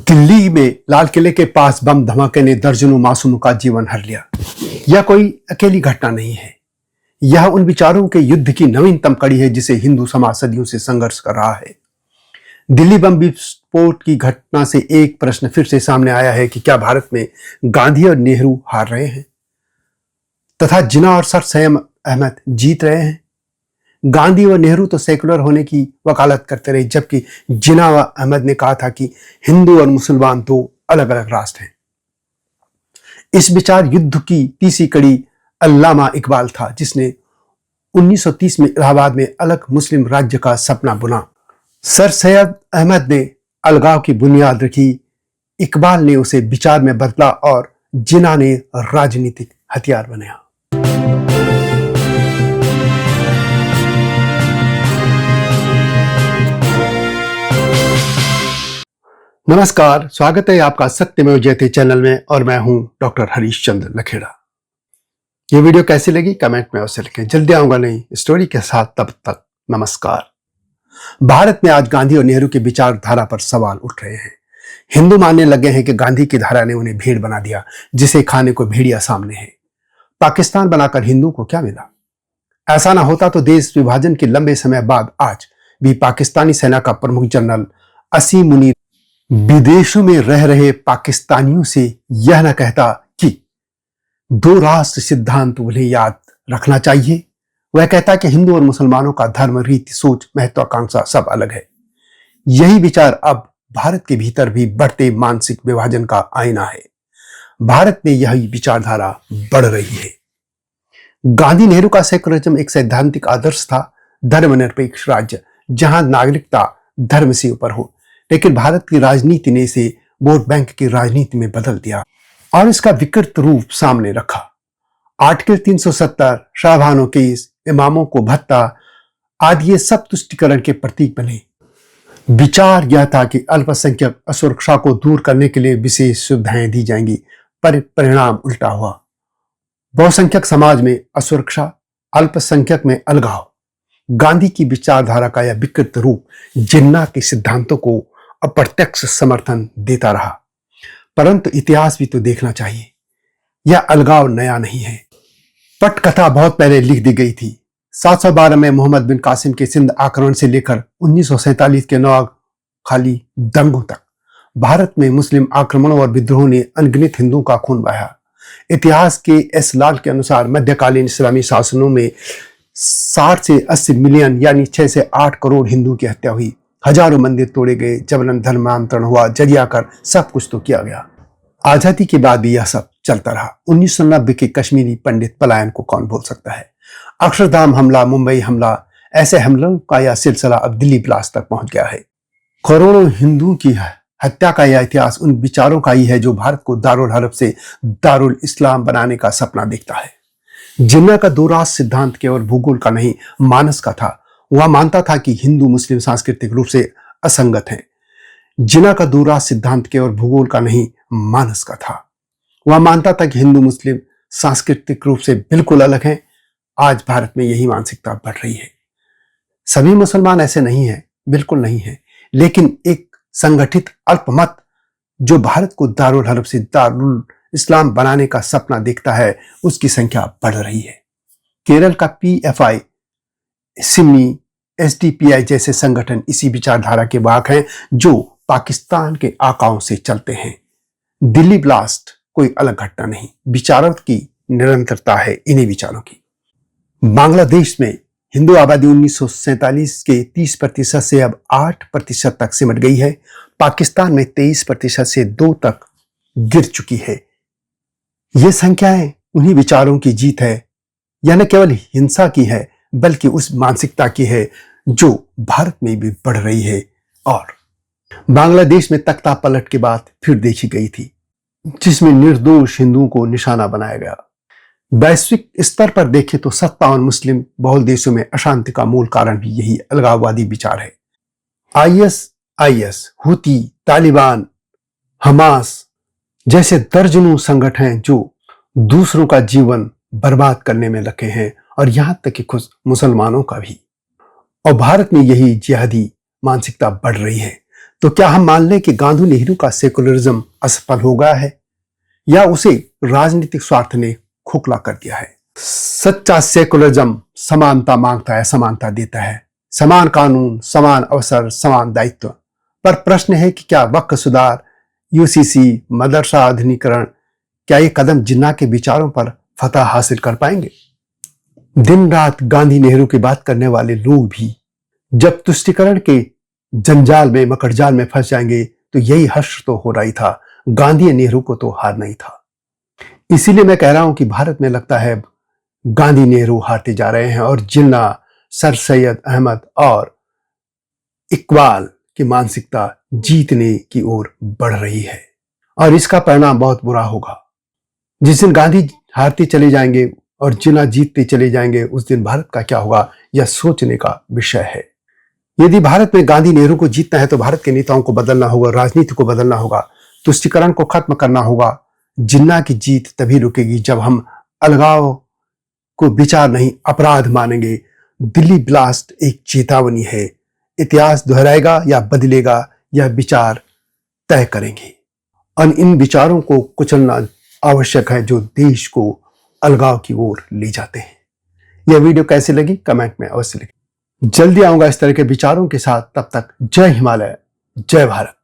दिल्ली में लाल किले के पास बम धमाके ने दर्जनों मासूमों का जीवन हर लिया। यह कोई अकेली घटना नहीं है, यह उन विचारों के युद्ध की नवीनतम कड़ी है जिसे हिंदू समाज सदियों से संघर्ष कर रहा है। दिल्ली बम विस्फोट की घटना से एक प्रश्न फिर से सामने आया है कि क्या भारत में गांधी और नेहरू हार रहे हैं तथा जिन्ना और सर सैयद अहमद जीत रहे हैं। गांधी और नेहरू तो सेकुलर होने की वकालत करते रहे, जबकि जिन्ना व अहमद ने कहा था कि हिंदू और मुसलमान दो अलग अलग राष्ट्र हैं। इस विचार युद्ध की तीसरी कड़ी अल्लामा इकबाल था, जिसने 1930 में इलाहाबाद में अलग मुस्लिम राज्य का सपना बुना। सर सैयद अहमद ने अलगाव की बुनियाद रखी, इकबाल ने उसे विचार में बदला और जिन्ना ने राजनीतिक हथियार बनाया। नमस्कार, स्वागत है आपका सत्यमेव जयते चैनल में और मैं हूं डॉक्टर हरीश चंद्र लखेड़ा। ये वीडियो कैसी लगी कमेंट में अवश्य लिखें। जल्दी आऊंगा नई स्टोरी के साथ, तब तक नमस्कार। भारत में आज गांधी और नेहरू की विचारधारा पर सवाल उठ रहे हैं। हिंदू मानने लगे हैं कि गांधी की धारा ने उन्हें भेड़ बना दिया, जिसे खाने को भेड़िया सामने है। पाकिस्तान बनाकर हिंदू को क्या मिला? ऐसा ना होता तो देश विभाजन के लंबे समय बाद आज भी पाकिस्तानी सेना का प्रमुख जनरल असीम मुनीर विदेशों में रह रहे पाकिस्तानियों से यह न कहता कि दो राष्ट्र सिद्धांत उन्हें याद रखना चाहिए। वह कहता कि हिंदू और मुसलमानों का धर्म, रीति, सोच, महत्वाकांक्षा सब अलग है। यही विचार अब भारत के भीतर भी बढ़ते मानसिक विभाजन का आईना है। भारत में यही विचारधारा बढ़ रही है। गांधी नेहरू का सेकुलरिज्म एक सैद्धांतिक आदर्श था, धर्मनिरपेक्ष राज्य जहां नागरिकता धर्म से ऊपर हो। लेकिन भारत की राजनीति ने इसे वोट बैंक की राजनीति में बदल दिया और इसका विकृत रूप सामने रखा। आर्टिकल 370, शाहबानो केस, इमामों को भत्ता आदि ये सब तुष्टिकरण के प्रतीक बने। विचार यह था कि अल्पसंख्यक असुरक्षा को दूर करने के लिए विशेष सुविधाएं दी जाएंगी, पर परिणाम उल्टा हुआ। बहुसंख्यक समाज में असुरक्षा, अल्पसंख्यक में अलगाव। गांधी की विचारधारा का यह विकृत रूप जिन्ना के सिद्धांतों को अप्रत्यक्ष समर्थन देता रहा। परंतु इतिहास भी तो देखना चाहिए। यह अलगाव नया नहीं है। पटकथा बहुत पहले लिख दी गई थी। 712 में मोहम्मद बिन कासिम के सिंध आक्रमण से लेकर 1947 के नवाखाली दंगों तक भारत में मुस्लिम आक्रमणों और विद्रोहों ने अनगिनत हिंदुओं का खून बहाया। इतिहास के एस लाल के अनुसार मध्यकालीन इस्लामी शासनों में 60 से 80 मिलियन यानी 6 से 8 करोड़ हिंदू की हत्या हुई। हजारों मंदिर तोड़े गए, जबरन धर्मांतरण हुआ, जजिया कर सब कुछ तो किया गया। आजादी के बाद भी यह सब चलता रहा। 1990 के कश्मीरी पंडित पलायन को कौन भूल सकता है? अक्षरधाम हमला, मुंबई हमला, ऐसे हमलों का यह सिलसिला अब दिल्ली ब्लास्ट तक पहुंच गया है। करोड़ों हिंदुओं की हत्या का यह इतिहास उन विचारों का ही है जो भारत को दारुल हरब से दारुल इस्लाम बनाने का सपना देखता है। जिन्ना का दो राष्ट्र सिद्धांत केवल भूगोल का नहीं, मानस का था। वह मानता था कि हिंदू मुस्लिम सांस्कृतिक रूप से असंगत हैं। जिन्ना का दो राष्ट्र सिद्धांत केवल भूगोल का नहीं, मानस का था। वह मानता था कि हिंदू मुस्लिम सांस्कृतिक रूप से बिल्कुल अलग हैं। आज भारत में यही मानसिकता बढ़ रही है। सभी मुसलमान ऐसे नहीं हैं, बिल्कुल नहीं है, लेकिन एक संगठित अल्पमत जो भारत को दारुल हरब से दारुल इस्लाम बनाने का सपना देखता है, उसकी संख्या बढ़ रही है। केरल का PFI, सिमी, SDPI जैसे संगठन इसी विचारधारा के वाहक हैं जो पाकिस्तान के आकाओं से चलते हैं। दिल्ली ब्लास्ट कोई अलग घटना नहीं, विचारों की निरंतरता है इन्हीं विचारों की। बांग्लादेश में हिंदू आबादी 1947 के 30% से अब 8% तक सिमट गई है। पाकिस्तान में 23% से 2 तक गिर चुकी है। ये संख्याएं उन्हीं विचारों की जीत है। यह न केवल हिंसा की है, बल्कि उस मानसिकता की है जो भारत में भी बढ़ रही है और बांग्लादेश में तख्ता पलट के बाद फिर देखी गई थी, जिसमें निर्दोष हिंदुओं को निशाना बनाया गया। वैश्विक स्तर पर देखें तो सत्ता और मुस्लिम बहुल देशों में अशांति का मूल कारण भी यही अलगाववादी विचार है। ISIS, हुती, तालिबान, हमास जैसे दर्जनों संगठन हैं जो दूसरों का जीवन बर्बाद करने में लगे हैं और यहां तक कि खुद मुसलमानों का भी। और भारत में यही जिहादी मानसिकता बढ़ रही है। तो क्या हम मान लें कि गांधी नेहरू का सेकुलरिज्म असफल हो गया है या उसे राजनीतिक स्वार्थ ने खोखला कर दिया है? सच्चा सेकुलरिज्म समानता मांगता है, समानता देता है, समान कानून, समान अवसर, समान दायित्व। पर प्रश्न है कि क्या वक्फ सुधार, यूसीसी, मदरसा आधुनिकीकरण, क्या ये कदम जिन्ना के विचारों पर फतह हासिल कर पाएंगे? दिन रात गांधी नेहरू की बात करने वाले लोग भी जब तुष्टीकरण के जंजाल में, मकड़जाल में फंस जाएंगे तो यही हश्र तो हो रही था, गांधी नेहरू को तो हारना ही था। इसीलिए मैं कह रहा हूं कि भारत में लगता है गांधी नेहरू हारते जा रहे हैं और जिन्ना, सर सैयद अहमद और इकबाल की मानसिकता जीतने की ओर बढ़ रही है और इसका परिणाम बहुत बुरा होगा। जिस दिन गांधी हारते चले जाएंगे और जिन्ना जीतते चले जाएंगे, उस दिन भारत का क्या होगा, यह सोचने का विषय है। यदि भारत में गांधी नेहरू को जीतना है तो भारत के नेताओं को बदलना होगा, राजनीति को बदलना होगा, तुष्टीकरण को खत्म करना होगा। जिन्ना की जीत तभी रुकेगी जब हम अलगाव को विचार नहीं, अपराध मानेंगे। दिल्ली ब्लास्ट एक चेतावनी है। इतिहास दोहराएगा या बदलेगा, यह विचार तय करेंगे और इन विचारों को कुचलना आवश्यक है जो देश को अलगाव की ओर ले जाते हैं। यह वीडियो कैसी लगी कमेंट में अवश्य लिखें। जल्दी आऊंगा इस तरह के विचारों के साथ। तब तक जय हिमालय, जय भारत।